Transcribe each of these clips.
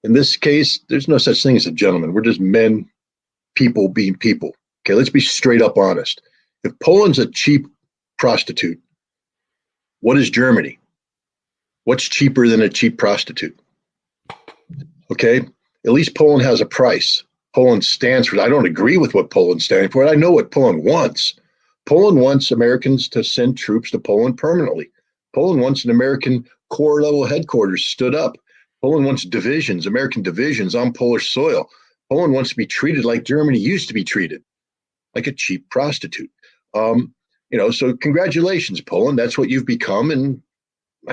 In this case, there's no such thing as a gentleman. We're just men, people being people. Okay, let's be straight up honest. If Poland's a cheap prostitute, what is Germany? What's cheaper than a cheap prostitute? Okay, at least Poland has a price. Poland stands for it. I don't agree with what Poland stands for. I know what Poland wants. Poland wants Americans to send troops to Poland permanently. Poland wants an American corps level headquarters stood up. Poland wants divisions, American divisions on Polish soil. Poland wants to be treated like Germany used to be treated, like a cheap prostitute. So congratulations, Poland. That's what you've become. And,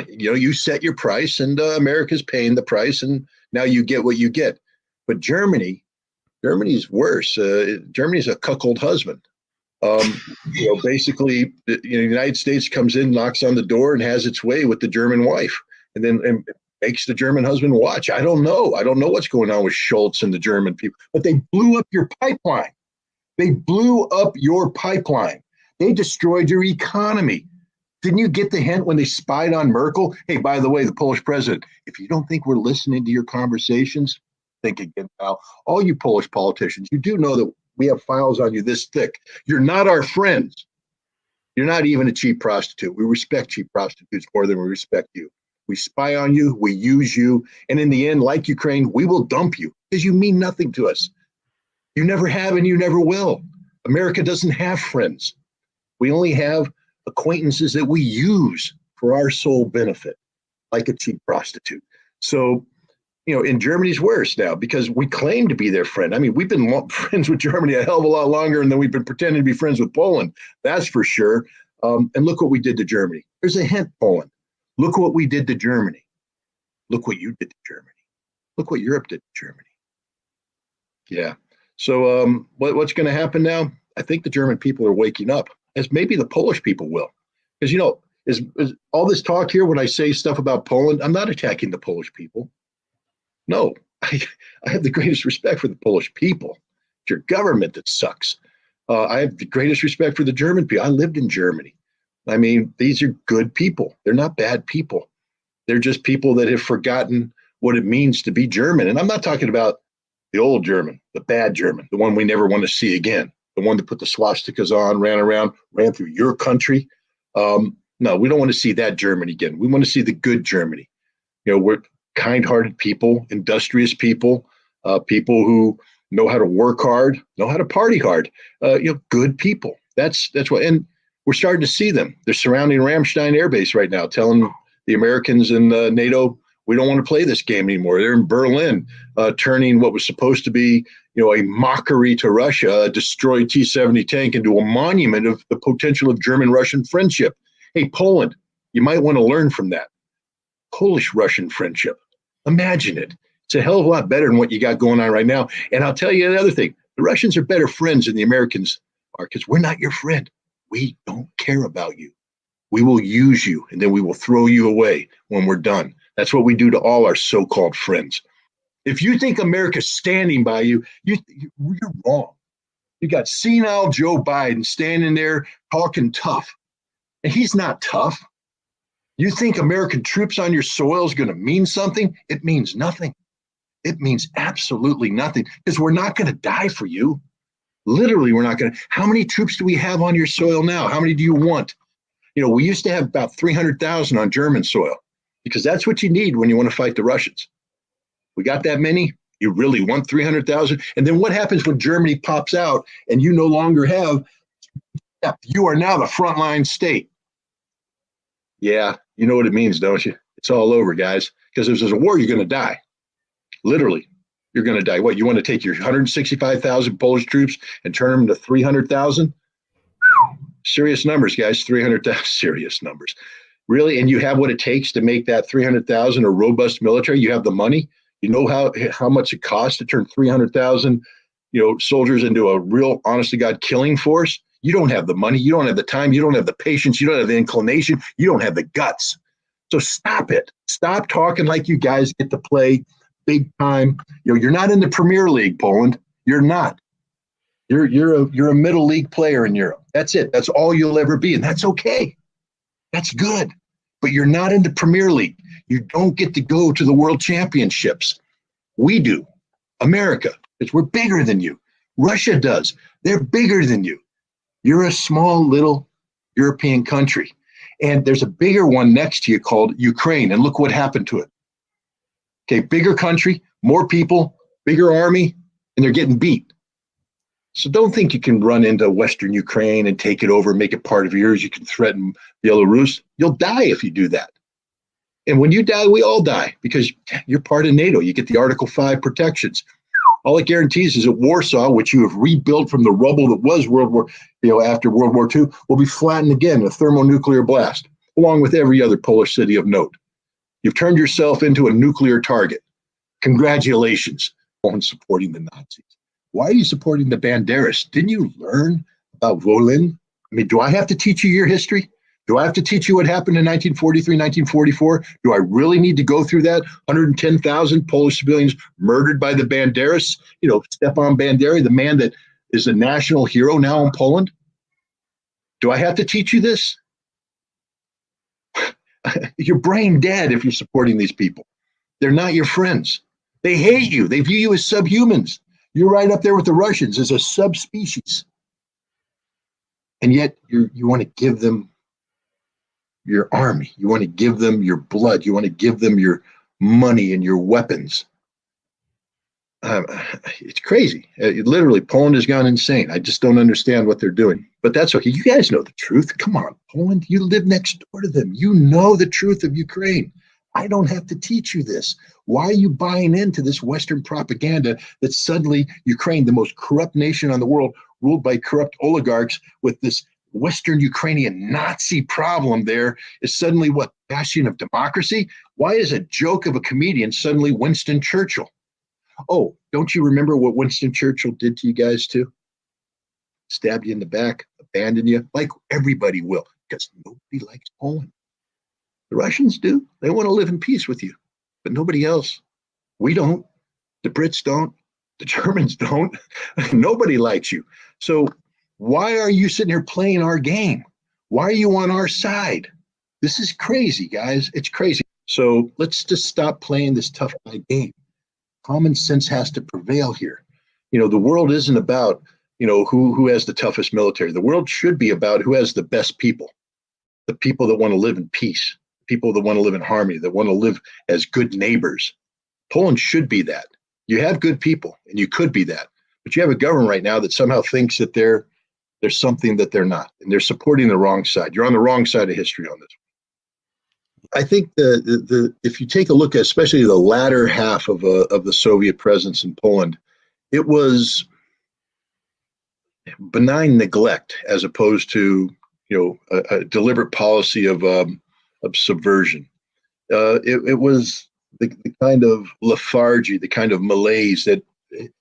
you set your price and America's paying the price. And now you get what you get. But Germany's worse. Germany's a cuckold husband. Basically, the United States comes in, knocks on the door, and has its way with the German wife, and then makes the German husband watch. I don't know what's going on with Schultz and the German people, but they blew up your pipeline. They blew up your pipeline. They destroyed your economy. Didn't you get the hint when they spied on Merkel? Hey, by the way, the Polish president, if you don't think we're listening to your conversations, think again, pal. All you Polish politicians, you do know that we have files on you this thick. You're not our friends. You're not even a cheap prostitute. We respect cheap prostitutes more than we respect you. We spy on you, we use you, and in the end, like Ukraine, we will dump you because you mean nothing to us. You never have and you never will. America doesn't have friends. We only have acquaintances that we use for our sole benefit, like a cheap prostitute. So, in Germany's worse now because we claim to be their friend. I mean, we've been friends with Germany a hell of a lot longer than we've been pretending to be friends with Poland. That's for sure. And look what we did to Germany. There's a hint, Poland. Look what we did to Germany. Look what you did to Germany. Look what Europe did to Germany. Yeah. So what's going to happen now? I think the German people are waking up, as maybe the Polish people will. Because, is all this talk here, when I say stuff about Poland, I'm not attacking the Polish people. No, I have the greatest respect for the Polish people. It's your government that sucks. I have the greatest respect for the German people. I lived in Germany. I mean, these are good people. They're not bad people. They're just people that have forgotten what it means to be German. And I'm not talking about the old German, the bad German, the one we never want to see again, the one that put the swastikas on, ran around, ran through your country. No, we don't want to see that Germany again. We want to see the good Germany. We're kind-hearted people, industrious people, people who know how to work hard, know how to party hard, good people. That's what, and we're starting to see them. They're surrounding Ramstein Air Base right now, telling the Americans and NATO, we don't want to play this game anymore. They're in Berlin, turning what was supposed to be, a mockery to Russia, a destroyed T-70 tank, into a monument of the potential of German-Russian friendship. Hey, Poland, you might want to learn from that. Polish-Russian friendship. Imagine it. It's a hell of a lot better than what you got going on right now. And I'll tell you another thing. The Russians are better friends than the Americans are because we're not your friend. We don't care about you. We will use you, and then we will throw you away when we're done. That's what we do to all our so-called friends. If you think America's standing by you, you're wrong. You got senile Joe Biden standing there talking tough, and he's not tough. You think American troops on your soil is going to mean something? It means nothing. It means absolutely nothing because we're not going to die for you. Literally, we're not going to. How many troops do we have on your soil now? How many do you want? We used to have about 300,000 on German soil because that's what you need when you want to fight the Russians. We got that many? You really want 300,000? And then what happens when Germany pops out and you no longer have, you are now the frontline state. Yeah, you know what it means, don't you? It's all over, guys. Because if there's a war, you're going to die. Literally, you're going to die. What, you want to take your 165,000 Polish troops and turn them to 300,000? Serious numbers, guys. 300,000, serious numbers. Really? And you have what it takes to make that 300,000 a robust military? You have the money? You know how much it costs to turn 300,000, soldiers into a real, honest to God, killing force? You don't have the money. You don't have the time. You don't have the patience. You don't have the inclination. You don't have the guts. So stop it. Stop talking like you guys get to play big time. You're not in the Premier League, Poland. You're not. You're a middle league player in Europe. That's it. That's all you'll ever be, and that's okay. That's good. but you're not in the Premier League. You don't get to go to the World Championships. We do. America, because we're bigger than you. Russia does. They're bigger than you. You're a small little European country. And there's a bigger one next to you called Ukraine. And look what happened to it. Okay, bigger country, more people, bigger army, and they're getting beat. So don't think you can run into Western Ukraine and take it over, make it part of yours. You can threaten Belarus. You'll die if you do that. And when you die, we all die because you're part of NATO. You get the Article 5 protections. All it guarantees is that Warsaw, which you have rebuilt from the rubble that was after World War II, will be flattened again with thermonuclear blast, along with every other Polish city of note. You've turned yourself into a nuclear target. Congratulations on supporting the Nazis. Why are you supporting the Banderas? Didn't you learn about Volin? I mean, do I have to teach you your history? Do I have to teach you what happened in 1943, 1944? Do I really need to go through that? 110,000 Polish civilians murdered by the Banderas? Stepan Bandera, the man that is a national hero now in Poland? Do I have to teach you this? You're brain dead if you're supporting these people. They're not your friends. They hate you. They view you as subhumans. You're right up there with the Russians as a subspecies. And yet you want to give them your army. You want to give them your blood. You want to give them your money and your weapons. It's crazy. Literally, Poland has gone insane. I just don't understand what they're doing. But that's okay. You guys know the truth. Come on, Poland. You live next door to them. You know the truth of Ukraine. I don't have to teach you this. Why are you buying into this Western propaganda that suddenly Ukraine, the most corrupt nation on the world, ruled by corrupt oligarchs with this Western Ukrainian Nazi problem there, is suddenly what, bastion of democracy? Why is a joke of a comedian suddenly Winston Churchill? Oh, don't you remember what Winston Churchill did to you guys too? Stabbed you in the back, abandoned you, like everybody will, because nobody likes Poland. The Russians do. They want to live in peace with you, but nobody else. We don't. The Brits don't. The Germans don't. Nobody likes you. So why are you sitting here playing our game? Why are you on our side? This is crazy, guys. It's crazy. So let's just stop playing this tough guy game. Common sense has to prevail here. The world isn't about, who has the toughest military. The world should be about who has the best people, the people that want to live in peace, people that want to live in harmony, that want to live as good neighbors. Poland should be that. You have good people, and you could be that. But you have a government right now that somehow thinks that they're something that they're not, and they're supporting the wrong side. You're on the wrong side of history on this. I think if you take a look at especially the latter half of the Soviet presence in Poland, it was benign neglect as opposed to a deliberate policy of subversion. It was the kind of lethargy, the kind of malaise that it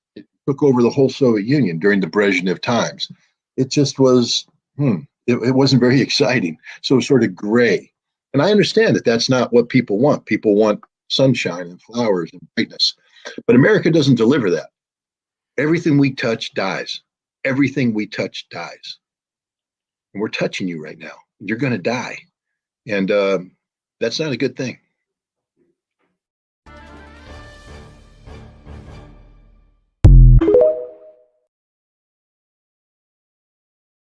took over the whole Soviet Union during the Brezhnev times. It just was, it wasn't very exciting. So it was sort of gray. And I understand that that's not what people want. People want sunshine and flowers and brightness. But America doesn't deliver that. Everything we touch dies. Everything we touch dies. And we're touching you right now. You're going to die. And that's not a good thing.